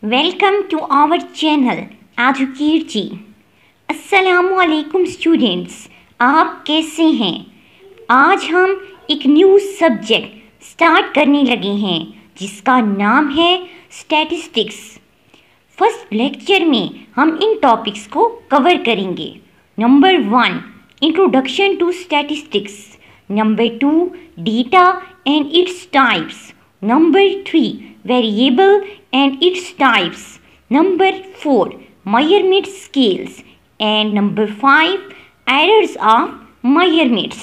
Welcome to our channel Educate G. अस्सलामुअलैकुम students, आप कैसे हैं? आज हम एक न्यू सब्जेक्ट स्टार्ट करने लगे हैं जिसका नाम है स्टैटिस्टिक्स। फर्स्ट लेक्चर में हम इन टॉपिक्स को कवर करेंगे। Number 1, introduction to statistics. Number 2, data and its types. Number 3, variable and its types. Number 4, measurement scales. And number 5, errors of measurements.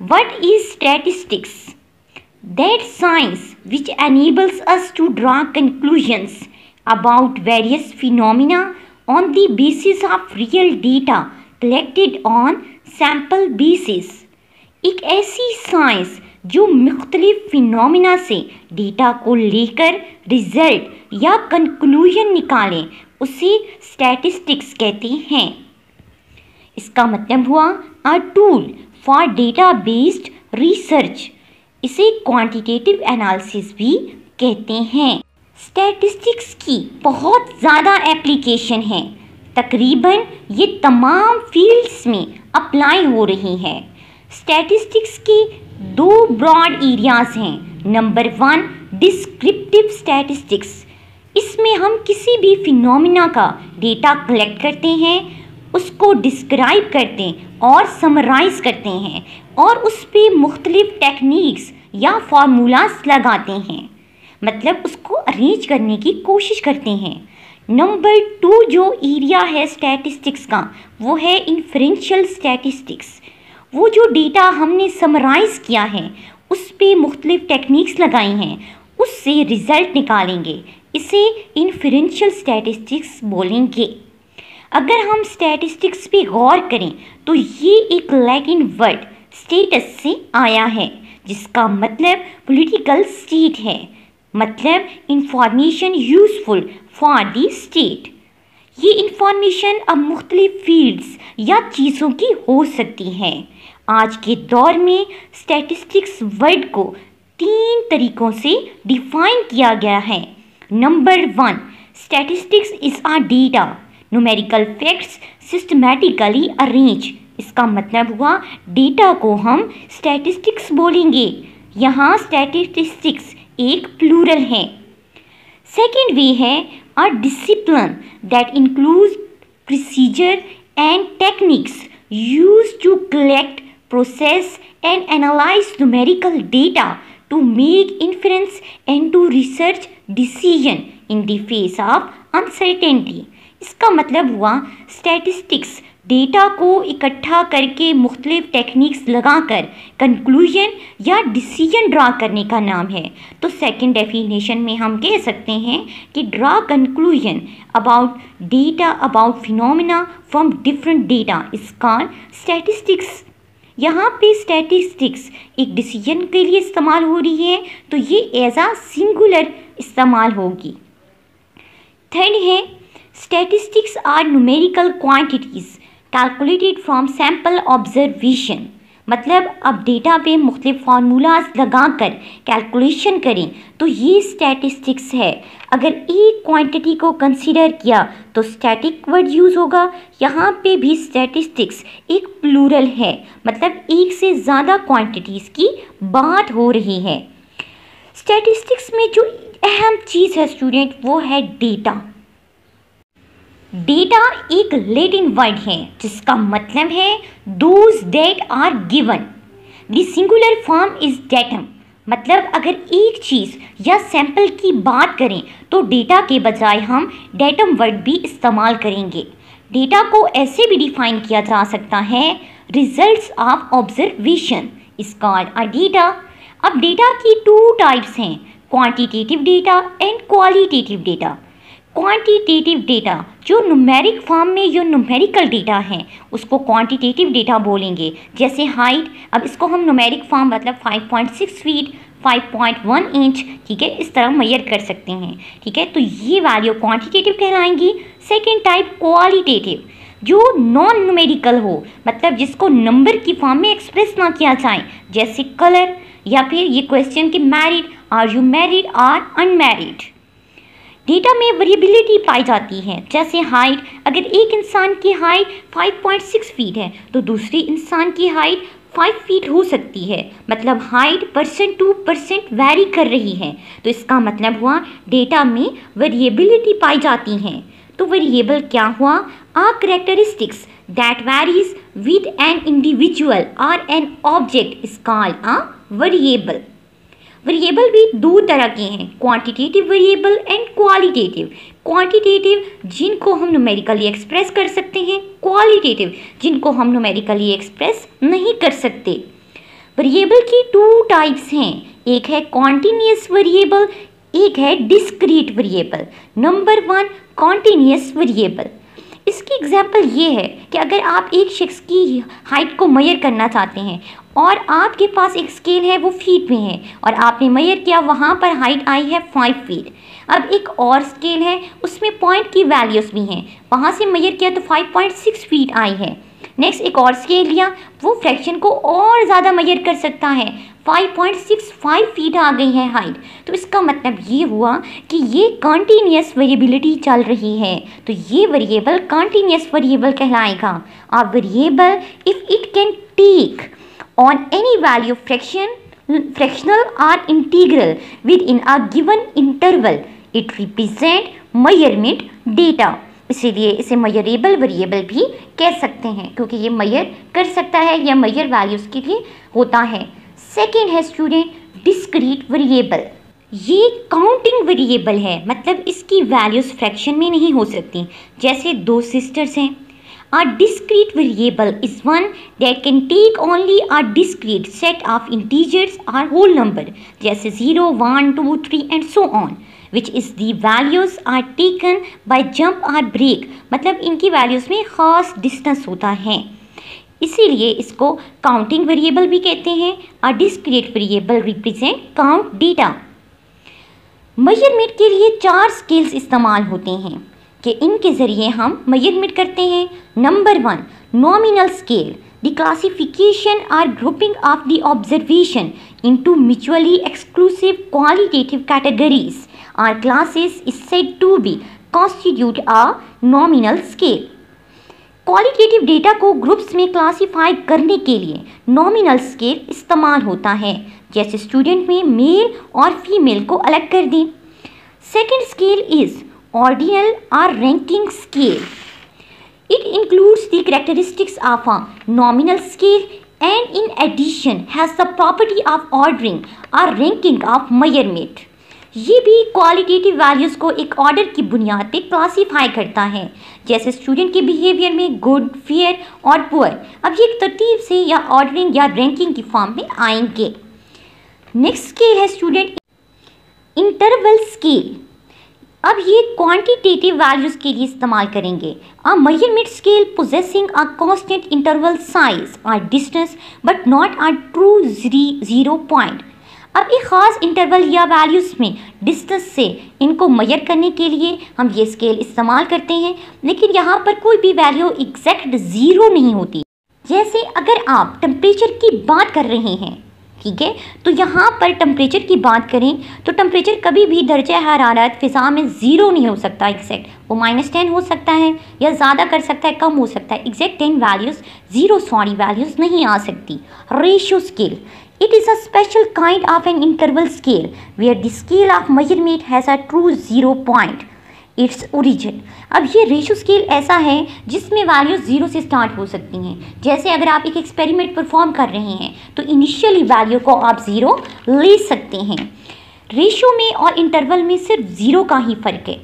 What is statistics? That science which enables us to draw conclusions about various phenomena on the basis of real data collected on sample basis. एक ऐसी science जो मुख्तलिफ phenomena से data को लेकर result या conclusion निकालें, उसे स्टैटिस्टिक्स कहते हैं। इसका मतलब हुआ a tool for data based research. इसे क्वांटिटेटिव एनालिसिस भी कहते हैं। स्टैटिस्टिक्स की बहुत ज़्यादा एप्लीकेशन है। तकरीबन ये तमाम फील्ड्स में अप्लाई हो रही है। स्टैटिस्टिक्स के 2 ब्रॉड एरियाज़ हैं। Number 1, descriptive statistics. इसमें हम किसी भी फिनोमिना का डेटा कलेक्ट करते हैं, उसको डिस्क्राइब करते हैं और समराइज करते हैं और उस पर मुख्तलिफ टेक्निक्स या फार्मूलाज लगाते हैं, मतलब उसको अरेंज करने की कोशिश करते हैं। नंबर 2 जो एरिया है स्टैटिस्टिक्स का, वो है इन्फरेंशियल स्टैटिस्टिक्स। वो जो डेटा हमने समराइज़ किया है उस पे मुख्तलिफ टेक्निक्स लगाई हैं, उससे रिज़ल्ट निकालेंगे। इसे इन्फरेंशियल स्टैटिस्टिक्स बोलेंगे। अगर हम स्टैटिस्टिक्स पे गौर करें तो ये एक लैटिन वर्ड स्टेटस से आया है, जिसका मतलब पॉलिटिकल स्टेट है, मतलब information useful for the state. ये इंफॉर्मेशन अब मुख्तलिफ फील्ड्स या चीज़ों की हो सकती है। आज के दौर में स्टैटिस्टिक्स वर्ड को 3 तरीक़ों से डिफ़ाइन किया गया है। Number 1, statistics is a data numerical facts systematically arrange. इसका मतलब हुआ डेटा को हम स्टैटिस्टिक्स बोलेंगे। यहाँ स्टैटिस्टिक्स एक प्लूरल है। सेकेंड वे है a discipline that includes procedure and techniques used to collect, process and analyze numerical data to make inference and to research decision in the face of uncertainty. इसका मतलब हुआ statistics data को इकट्ठा करके मुख्तलिफ techniques लगाकर conclusion या decision draw करने का नाम है। तो सेकंड डेफिनेशन में हम कह सकते हैं कि draw conclusion about data about phenomena from different data is called statistics. यहाँ पे स्टैटिस्टिक्स एक डिसीजन के लिए इस्तेमाल हो रही है, तो ये एज आ सिंगुलर इस्तेमाल होगी। थर्ड है statistics are numerical quantities calculated from sample observation. मतलब अब डेटा पे मुख्तलिफ फार्मूलाज लगाकर कैलकुलेशन करें तो ये स्टैटिस्टिक्स है। अगर एक क्वांटिटी को कंसीडर किया तो स्टैटिक वर्ड यूज़ होगा। यहाँ पे भी स्टैटिस्टिक्स एक प्लूरल है, मतलब एक से ज़्यादा क्वांटिटीज़ की बात हो रही है। स्टैटिस्टिक्स में जो अहम चीज़ है स्टूडेंट, वो है डेटा। डेटा एक लैटिन वर्ड है जिसका मतलब है those that are given. The singular form is datum. मतलब अगर एक चीज़ या सैंपल की बात करें तो डेटा के बजाय हम डेटम वर्ड भी इस्तेमाल करेंगे। डेटा को ऐसे भी डिफाइन किया जा सकता है, results of observation is called a data. अब डेटा की 2 टाइप्स हैं, quantitative data and qualitative data. Quantitative data जो न्यूमेरिक फॉर्म में जो न्यूमेरिकल डेटा है उसको क्वांटिटेटिव डेटा बोलेंगे। जैसे हाइट, अब इसको हम न्यूमेरिक फॉर्म मतलब 5.6 फीट 5.1 इंच, ठीक है, इस तरह मेजर कर सकते हैं, ठीक है। तो ये वैल्यू क्वांटिटेटिव कहलाएंगी। सेकेंड टाइप क्वालिटेटिव, जो नॉन न्यूमेरिकल हो, मतलब जिसको नंबर की फॉर्म में एक्सप्रेस ना किया जाए, जैसे कलर या फिर ये क्वेश्चन कि मैरिड, आर यू मैरिड और अनमैरिड। डेटा में वेरिएबिलिटी पाई जाती है, जैसे हाइट। अगर एक इंसान की हाइट 5.6 फीट है तो दूसरी इंसान की हाइट 5 फीट हो सकती है, मतलब हाइट % टू % वैरी कर रही है। तो इसका मतलब हुआ डेटा में वेरिएबिलिटी पाई जाती है। तो वेरिएबल क्या हुआ? Are characteristics that varies with an individual और an object is called a variable. Variable भी दो तरह के हैं, quantitative variable and qualitative. Quantitative जिनको हम न्यूमेरिकली एक्सप्रेस कर सकते हैं, क्वालिटेटिव जिनको हम न्यूमेरिकली एक्सप्रेस नहीं कर सकते। वेरिएबल की 2 टाइप्स हैं, एक है कॉन्टिन्यूअस वेरिएबल, एक है discrete variable. Number 1 continuous variable. इसकी एग्जाम्पल ये है कि अगर आप एक शख्स की हाइट को मेजर करना चाहते हैं और आपके पास एक स्केल है वो फीट में है और आपने मेजर किया, वहाँ पर हाइट आई है 5 फीट। अब एक और स्केल है उसमें पॉइंट की वैल्यूज़ भी हैं, वहाँ से मेजर किया तो 5.6 फीट आई है। नेक्स्ट एक और स्केल लिया, वो फ्रैक्शन को और ज़्यादा मेजर कर सकता है, 5.65 फीट आ गई है हाइट। तो इसका मतलब ये हुआ कि ये कॉन्टिन्यूअस वेरिएबिलिटी चल रही है, तो ये वेरिएबल कॉन्टिन्यूअस वेरिएबल कहलाएगा। A variable if it can take on any value fractional or integral within a given interval, it represent measurement data। इसीलिए इसे मेजरेबल वेरिएबल भी कह सकते हैं, क्योंकि ये मेजर कर सकता है या मेजर वैल्यूज़ के लिए होता है। सेकेंड है स्टूडेंट डिस्क्रीट वेरिएबल। ये काउंटिंग वेरिएबल है, मतलब इसकी वैल्यूज़ फ्रैक्शन में नहीं हो सकती। जैसे 2 सिस्टर्स हैं। A discrete variable is one that can take only a discrete set of integers or whole number, जैसे 0, 1, 2, 3 and so on, which is the values are taken by jump or break, मतलब इनकी values में ख़ास distance होता है, इसीलिए इसको counting variable भी कहते हैं। A discrete variable represent count data। Measurement के लिए 4 स्केल्स इस्तेमाल होते हैं कि इनके ज़रिए हम मेजरमेंट करते हैं। Number 1 nominal scale, the classification और grouping of the observation into mutually exclusive qualitative categories और classes is said to be constitute a nominal scale. Qualitative data को ग्रुप्स में क्लासीफाई करने के लिए नॉमिनल स्केल इस्तेमाल होता है, जैसे स्टूडेंट में मेल और फीमेल को अलग कर दें। Second scale is ordinal or ranking scale. It includes the characteristics of a nominal scale and in addition has the property of ordering or ranking of measurement. ये भी क्वालिटेटिव वैल्यूज़ को एक order की बुनियाद पे क्लासीफाई करता है, जैसे स्टूडेंट के बिहेवियर में गुड, फेयर और पुअर। अब ये एक तरतीब से या ऑर्डरिंग या रैंकिंग की फॉर्म में आएंगे। नेक्स्ट स्केल है स्टूडेंट इंटरवल स्केल। अब ये क्वांटिटेटिव वैल्यूज़ के लिए इस्तेमाल करेंगे। A measurement scale possessing a constant interval size और distance but not a true zero point. अब एक ख़ास इंटरवल या वैल्यूज़ में डिस्टेंस से इनको मेजर करने के लिए हम ये स्केल इस्तेमाल करते हैं, लेकिन यहाँ पर कोई भी वैल्यू एग्जैक्ट ज़ीरो नहीं होती। जैसे अगर आप टेम्परेचर की बात कर रहे हैं, ठीक है, तो यहाँ पर टेम्परेचर की बात करें तो टेम्परेचर कभी भी दर्जा हरारत फ़िज़ा में ज़ीरो नहीं हो सकता एग्जैक्ट, वो -10 हो सकता है या ज़्यादा कर सकता है, कम हो सकता है, एग्जैक्ट 10 वैल्यूज़ ज़ीरो वैल्यूज़ नहीं आ सकती। Ratio scale, it is a special kind of an interval scale where the scale of measurement has a true zero point its origin. अब ये रेशियो स्केल ऐसा है जिसमें वैल्यूज 0 से स्टार्ट हो सकती हैं। जैसे अगर आप एक एक्सपेरिमेंट परफॉर्म कर रहे हैं तो इनिशियली वैल्यू को आप 0 ले सकते हैं। रेशियो में और इंटरवल में सिर्फ 0 का ही फ़र्क है।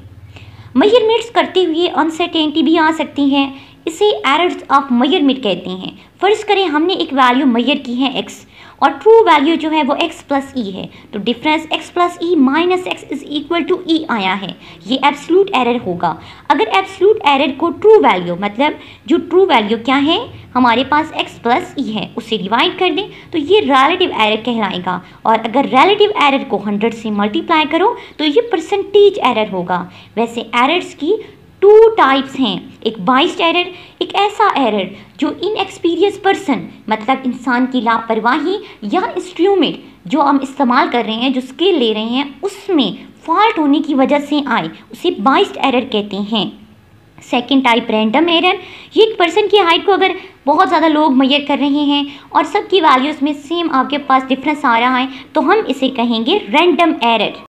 मेजरमेंट्स करते हुए अनसर्टेनिटी भी आ सकती है, इसे एरर्स ऑफ मेजरमेंट कहते हैं। फ़र्ज़ करें हमने एक वैल्यू मेजर की है x और ट्रू वैल्यू जो है वो x प्लस ई है, तो difference x plus e minus x is equal to e आया है, ये एब्सोल्यूट एरर होगा। अगर एब्सोल्यूट एरर को ट्रू वैल्यू, मतलब जो ट्रू वैल्यू क्या है हमारे पास x प्लस ई है, उससे डिवाइड कर दें तो ये रिलेटिव एरर कहलाएगा। और अगर रिलेटिव एरर को 100 से मल्टीप्लाई करो तो ये परसेंटेज एरर होगा। वैसे एरर्स की 2 टाइप्स हैं, एक बाइस्ड एरर, एक ऐसा एरर जो इनएक्सपीरियंस पर्सन मतलब इंसान की लापरवाही या इंस्ट्रूमेंट जो हम इस्तेमाल कर रहे हैं, जो स्किल ले रहे हैं, उसमें फॉल्ट होने की वजह से आए, उसे बाइस्ड एरर कहते हैं। सेकेंड टाइप रैंडम एरर, ये एक पर्सन की हाइट को अगर बहुत ज़्यादा लोग मेजर कर रहे हैं और सबकी वैल्यूज़ में सेम आपके पास डिफरेंस आ रहा है तो हम इसे कहेंगे रैंडम एरर।